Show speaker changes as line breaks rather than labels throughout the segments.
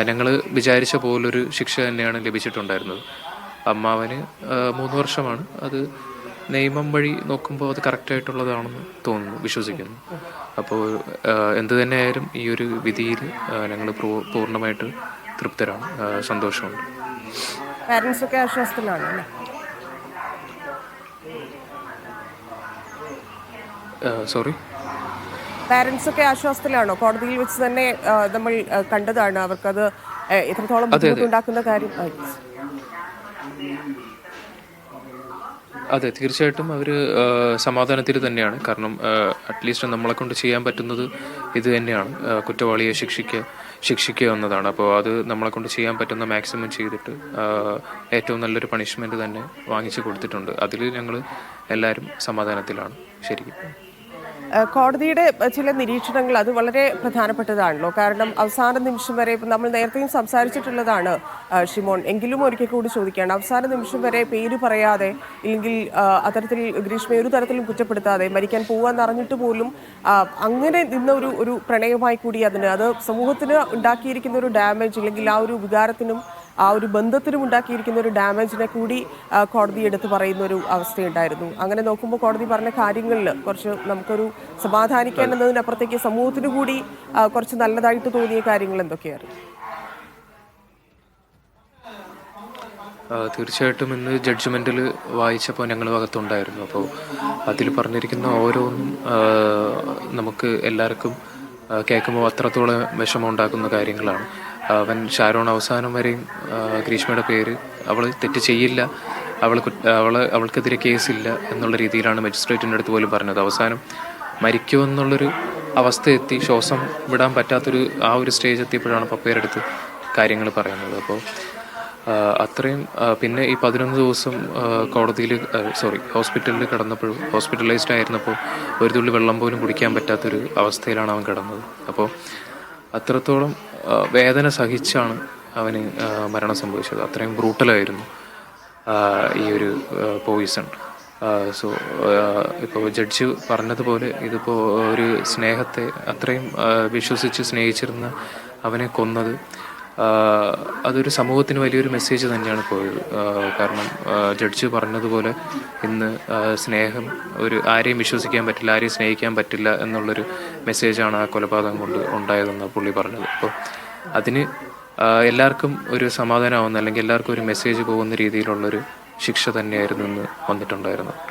ഞങ്ങൾ വിചാരിച്ച പോലൊരു ശിക്ഷ തന്നെയാണ് ലഭിച്ചിട്ടുണ്ടായിരുന്നത്. അമ്മാവന് 3 വർഷമാണ്. അത് നിയമം വഴി നോക്കുമ്പോൾ അത് കറക്റ്റായിട്ടുള്ളതാണെന്ന് തോന്നുന്നു, വിശ്വസിക്കുന്നു. അപ്പോൾ എന്തു തന്നെയായാലും ഈ ഒരു വിധിയിൽ ഞങ്ങൾ പൂർണ്ണമായിട്ട് തൃപ്തരാണ്, സന്തോഷമുണ്ട്.
പാരന്റ്സ് ഒക്കെ ആശ്വാസത്തിലാണ് അല്ലേ?
സോറി,
പാരന്റ്സ് ഒക്കെ ആശ്വാസത്തിലാണോ? കോടതിയിൽ വെച്ച് തന്നെ നമ്മൾ കണ്ടതാണ് അവർക്കത് എത്രത്തോളം
അതെ അതെ
ബുദ്ധിമുട്ടുണ്ടാക്കുന്ന കാര്യം.
അതെ, തീർച്ചയായിട്ടും അവർ സമാധാനത്തിൽ തന്നെയാണ്. കാരണം അറ്റ്ലീസ്റ്റ് നമ്മളെ കൊണ്ട് ചെയ്യാൻ പറ്റുന്നത് ഇത് തന്നെയാണ്, കുറ്റവാളിയെ ശിക്ഷിക്കുക എന്നതാണ്. അപ്പോൾ അത് നമ്മളെ കൊണ്ട് ചെയ്യാൻ പറ്റുന്ന മാക്സിമം ചെയ്തിട്ട് ഏറ്റവും നല്ലൊരു പണിഷ്മെൻറ്റ് തന്നെ വാങ്ങിച്ചു കൊടുത്തിട്ടുണ്ട്. അതിൽ ഞങ്ങൾ എല്ലാവരും സമാധാനത്തിലാണ് ശരിക്കും.
കോടതിയുടെ ചില നിരീക്ഷണങ്ങൾ അത് വളരെ പ്രധാനപ്പെട്ടതാണല്ലോ. കാരണം അവസാന നിമിഷം വരെ, ഇപ്പം നമ്മൾ നേരത്തെയും സംസാരിച്ചിട്ടുള്ളതാണ് ഷിമോൻ, എങ്കിലും ഒരിക്കൽ കൂടി ചോദിക്കുകയാണ്. അവസാന നിമിഷം വരെ പേര് പറയാതെ, ഇല്ലെങ്കിൽ അത്തരത്തിൽ ഗ്രീഷ്മയെ ഒരു തരത്തിലും കുറ്റപ്പെടുത്താതെ മരിക്കാൻ പോവാന്ന് അറിഞ്ഞിട്ട് പോലും അങ്ങനെ നിന്ന ഒരു പ്രണയമായി കൂടി അത് സമൂഹത്തിന് ഉണ്ടാക്കിയിരിക്കുന്ന ഒരു ഡാമേജ്, ഇല്ലെങ്കിൽ ആ ഒരു വികാരത്തിനും ആ ഒരു ബന്ധത്തിനും ഉണ്ടാക്കിയിരിക്കുന്ന ഒരു ഡാമേജിനെ കൂടി കോടതി എടുത്ത് പറയുന്ന ഒരു അവസ്ഥയുണ്ടായിരുന്നു. അങ്ങനെ നോക്കുമ്പോൾ കോടതി പറഞ്ഞ കാര്യങ്ങളിൽ കുറച്ച് നമുക്കൊരു സമാധാനിക്കാൻ എന്നതിനപ്പുറത്തേക്ക് സമൂഹത്തിന് കൂടി കുറച്ച് നല്ലതായിട്ട് തോന്നിയ കാര്യങ്ങൾ എന്തൊക്കെയാണ്?
തീർച്ചയായിട്ടും ഇന്ന് ജഡ്ജ്മെൻറ്റിൽ വായിച്ചപ്പോൾ ഞങ്ങൾ ഭാഗത്തുണ്ടായിരുന്നു. അപ്പോൾ അതിൽ പറഞ്ഞിരിക്കുന്ന ഓരോന്നും നമുക്ക് എല്ലാവർക്കും കേൾക്കുമ്പോൾ അത്രത്തോളം വിഷമം ഉണ്ടാക്കുന്ന കാര്യങ്ങളാണ്. ഷാരോൺ അവസാനം വരെയും ഗ്രീഷ്മയുടെ പേര്, അവൾ തെറ്റ് ചെയ്യില്ല, അവൾക്കെതിരെ കേസില്ല എന്നുള്ള രീതിയിലാണ് മജിസ്ട്രേറ്റിൻ്റെ അടുത്ത് പോലും പറഞ്ഞത്. അവസാനം മരിക്കുമെന്നുള്ളൊരു അവസ്ഥ എത്തി, ശ്വാസം വിടാൻ പറ്റാത്തൊരു ആ ഒരു സ്റ്റേജ് എത്തിയപ്പോഴാണ് പപ്പയുടെ അടുത്ത് കാര്യങ്ങൾ പറയുന്നത്. അപ്പോൾ അത്രയും പിന്നെ ഈ 11 ദിവസം ഹോസ്പിറ്റലിൽ കിടന്നപ്പോഴും, ഹോസ്പിറ്റലൈസ്ഡ് ആയിരുന്നപ്പോൾ ഒരു തുള്ളി വെള്ളം പോലും കുടിക്കാൻ പറ്റാത്തൊരു അവസ്ഥയിലാണ് അവൻ കിടന്നത്. അപ്പോൾ അത്രത്തോളം വേദന സഹിച്ചാണ് അവന് മരണം സംഭവിച്ചത്. അത്രയും ബ്രൂട്ടലായിരുന്നു ഈ ഒരു പോയിസൺ. സോ ഇപ്പോൾ ജഡ്ജ് പറഞ്ഞതുപോലെ ഇതിപ്പോൾ ഒരു സ്നേഹത്തെ അത്രയും വിശ്വസിച്ച് സ്നേഹിച്ചിരുന്ന അവനെ കൊന്നത് അതൊരു സമൂഹത്തിന് വലിയൊരു മെസ്സേജ് തന്നെയാണ് പോയത്. കാരണം ജഡ്ജ് പറഞ്ഞതുപോലെ ഇന്ന് സ്നേഹം ആരെയും വിശ്വസിക്കാൻ പറ്റില്ല, ആരെയും സ്നേഹിക്കാൻ പറ്റില്ല എന്നുള്ളൊരു മെസ്സേജാണ് ആ കൊലപാതകം കൊണ്ട് ഉണ്ടായതെന്ന് പുള്ളി പറഞ്ഞത്. അപ്പോൾ അതിന് എല്ലാവർക്കും ഒരു സമാധാനമാവുന്ന, അല്ലെങ്കിൽ എല്ലാവർക്കും ഒരു മെസ്സേജ് പോകുന്ന രീതിയിലുള്ളൊരു ശിക്ഷ തന്നെയായിരുന്നു ഇന്ന് വന്നിട്ടുണ്ടായിരുന്നത്.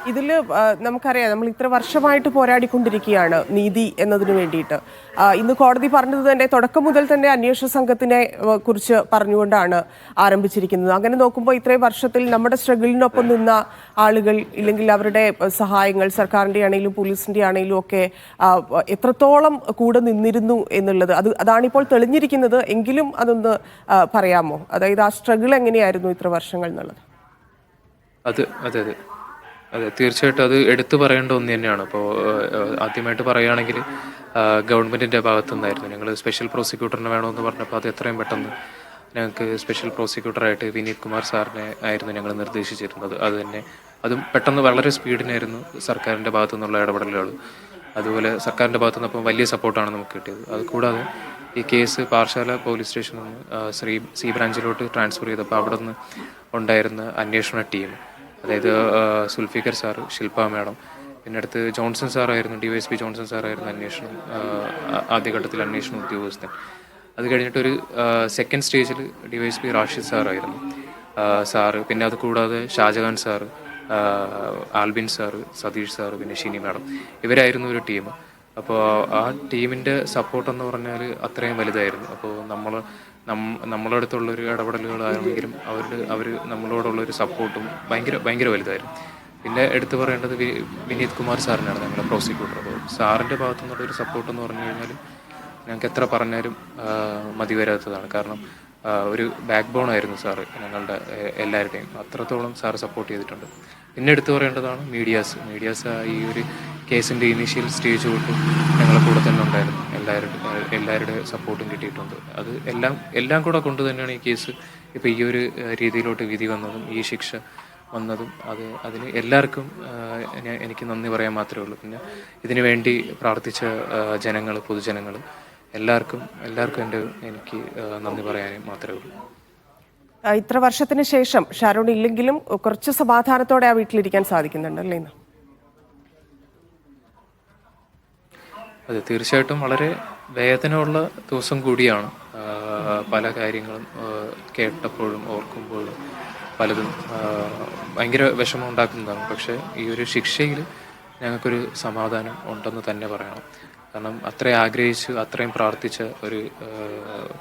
ഇതിൽ നമുക്കറിയാം, നമ്മൾ ഇത്ര വർഷമായിട്ട് പോരാടിക്കൊണ്ടിരിക്കുകയാണ് നീതി എന്നതിന് വേണ്ടിയിട്ട്. ഇന്ന് കോടതി പറഞ്ഞത് തന്നെ തുടക്കം മുതൽ തന്നെ അന്വേഷണ സംഘത്തിനെ കുറിച്ച് പറഞ്ഞുകൊണ്ടാണ് ആരംഭിച്ചിരിക്കുന്നത്. അങ്ങനെ നോക്കുമ്പോൾ ഇത്രയും വർഷത്തിൽ നമ്മുടെ സ്ട്രഗിളിനൊപ്പം നിന്ന ആളുകൾ, ഇല്ലെങ്കിൽ അവരുടെ സഹായങ്ങൾ സർക്കാരിൻ്റെ ആണെങ്കിലും പോലീസിൻ്റെ ആണെങ്കിലും ഒക്കെ എത്രത്തോളം കൂടെ നിന്നിരുന്നു എന്നുള്ളത് അതാണിപ്പോൾ തെളിഞ്ഞിരിക്കുന്നത്. എങ്കിലും അതൊന്ന് പറയാമോ? അതായത് ആ സ്ട്രഗിൾ എങ്ങനെയായിരുന്നു ഇത്ര വർഷങ്ങൾ എന്നുള്ളത്?
അതെ, തീർച്ചയായിട്ടും അത് എടുത്തു പറയേണ്ട ഒന്ന് തന്നെയാണ്. അപ്പോൾ ആദ്യമായിട്ട് പറയുകയാണെങ്കിൽ ഗവൺമെൻറ്റിൻ്റെ ഭാഗത്തു നിന്നായിരുന്നു. ഞങ്ങൾ സ്പെഷ്യൽ പ്രോസിക്യൂട്ടറിനെ വേണമെന്ന് പറഞ്ഞപ്പോൾ അത് എത്രയും പെട്ടെന്ന് ഞങ്ങൾക്ക് സ്പെഷ്യൽ പ്രോസിക്യൂട്ടറായിട്ട് വിനീത് കുമാർ സാറിനെ ആയിരുന്നു ഞങ്ങൾ നിർദ്ദേശിച്ചിരുന്നത്. അതും പെട്ടെന്ന് വളരെ സ്പീഡിനായിരുന്നു സർക്കാരിൻ്റെ ഭാഗത്തു നിന്നുള്ള ഇടപെടലുകൾ. അതുപോലെ സർക്കാരിൻ്റെ ഭാഗത്തു നിന്നപ്പോൾ വലിയ സപ്പോർട്ടാണ് നമുക്ക് കിട്ടിയത്. അതുകൂടാതെ ഈ കേസ് പാറശാല പോലീസ് സ്റ്റേഷനിൽ നിന്ന് സി ബ്രാഞ്ചിലോട്ട് ട്രാൻസ്ഫർ ചെയ്തപ്പോൾ അവിടെ നിന്ന് ഉണ്ടായിരുന്ന അന്വേഷണ ടീം, അതായത് സുൽഫിക്കർ സാറ്, ശില്പ മാഡം, പിന്നെ അടുത്ത് ജോൺസൺ സാറായിരുന്നു, DYSP ജോൺസൺ സാറായിരുന്നു ആദ്യഘട്ടത്തിൽ അന്വേഷണ ഉദ്യോഗസ്ഥൻ. അത് കഴിഞ്ഞിട്ടൊരു സെക്കൻഡ് സ്റ്റേജിൽ DYSP റാഷിദ് സാറായിരുന്നു സാറ്. പിന്നെ അത് കൂടാതെ Shajahan sir, Albin sir, Satheesh sir, പിന്നെ ഷിനി മാഡം, ഇവരായിരുന്നു ഒരു ടീം. അപ്പോൾ ആ ടീമിൻ്റെ സപ്പോർട്ടെന്ന് പറഞ്ഞാൽ അത്രയും വലുതായിരുന്നു. അപ്പോൾ നമ്മളെ അടുത്തുള്ളൊരു ഇടപെടലുകളാണെങ്കിലും അവർ നമ്മളോടുള്ളൊരു സപ്പോർട്ടും ഭയങ്കര വലുതായിരുന്നു. പിന്നെ എടുത്തു പറയേണ്ടത് വിനീത് കുമാർ സാറിനാണ്, ഞങ്ങളുടെ പ്രോസിക്യൂട്ടർ. അപ്പോൾ സാറിൻ്റെ ഭാഗത്തു നിന്നുള്ളൊരു സപ്പോർട്ടെന്ന് പറഞ്ഞു കഴിഞ്ഞാൽ ഞങ്ങൾക്ക് എത്ര പറഞ്ഞാലും മതി വരാത്തതാണ്. കാരണം ഒരു ബാക്ക് ബോൺ ആയിരുന്നു സാറ് ഞങ്ങളുടെ എല്ലാവരുടെയും. അത്രത്തോളം സാറ് സപ്പോർട്ട് ചെയ്തിട്ടുണ്ട്. പിന്നെ എടുത്തു പറയേണ്ടതാണ് മീഡിയാസ് ഈ ഒരു കേസിൻ്റെ ഇനീഷ്യൽ സ്റ്റേജ് തൊട്ട് ഞങ്ങളെ കൂടെ തന്നെ ഉണ്ടായിരുന്നു. എല്ലാവരുടെ സപ്പോർട്ടും കിട്ടിയിട്ടുണ്ട്. അത് എല്ലാം കൂടെ കൊണ്ട് തന്നെയാണ് ഈ കേസ് ഇപ്പോൾ ഈ ഒരു രീതിയിലോട്ട് വിധി വന്നതും ഈ ശിക്ഷ വന്നതും. അതിന് എല്ലാവർക്കും എനിക്ക് നന്ദി പറയാൻ മാത്രമേ ഉള്ളൂ. പിന്നെ ഇതിനു വേണ്ടി പ്രാർത്ഥിച്ച പൊതുജനങ്ങൾ എല്ലാവർക്കും എനിക്ക് നന്ദി പറയാൻ മാത്രമേ ഉള്ളൂ.
ഇത്ര വർഷത്തിന് ശേഷം ഷാരോൺ ഇല്ലെങ്കിലും കുറച്ച് സമാധാനത്തോടെ ആ വീട്ടിലിരിക്കാൻ സാധിക്കുന്നുണ്ടല്ലേ ഇന്ന്?
അതെ, തീർച്ചയായിട്ടും വളരെ വേദനയുള്ള ദിവസം കൂടിയാണ്. പല കാര്യങ്ങളും കേട്ടപ്പോഴും ഓർക്കുമ്പോഴും പലതും ഭയങ്കര വിഷമം ഉണ്ടാക്കുന്നതാണ്. പക്ഷേ ഈ ഒരു ശിക്ഷയിൽ ഞങ്ങൾക്കൊരു സമാധാനം ഉണ്ടെന്ന് തന്നെ പറയണം. കാരണം അത്രയും ആഗ്രഹിച്ച് അത്രയും പ്രാർത്ഥിച്ച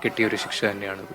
കിട്ടിയൊരു ശിക്ഷ തന്നെയാണിത്.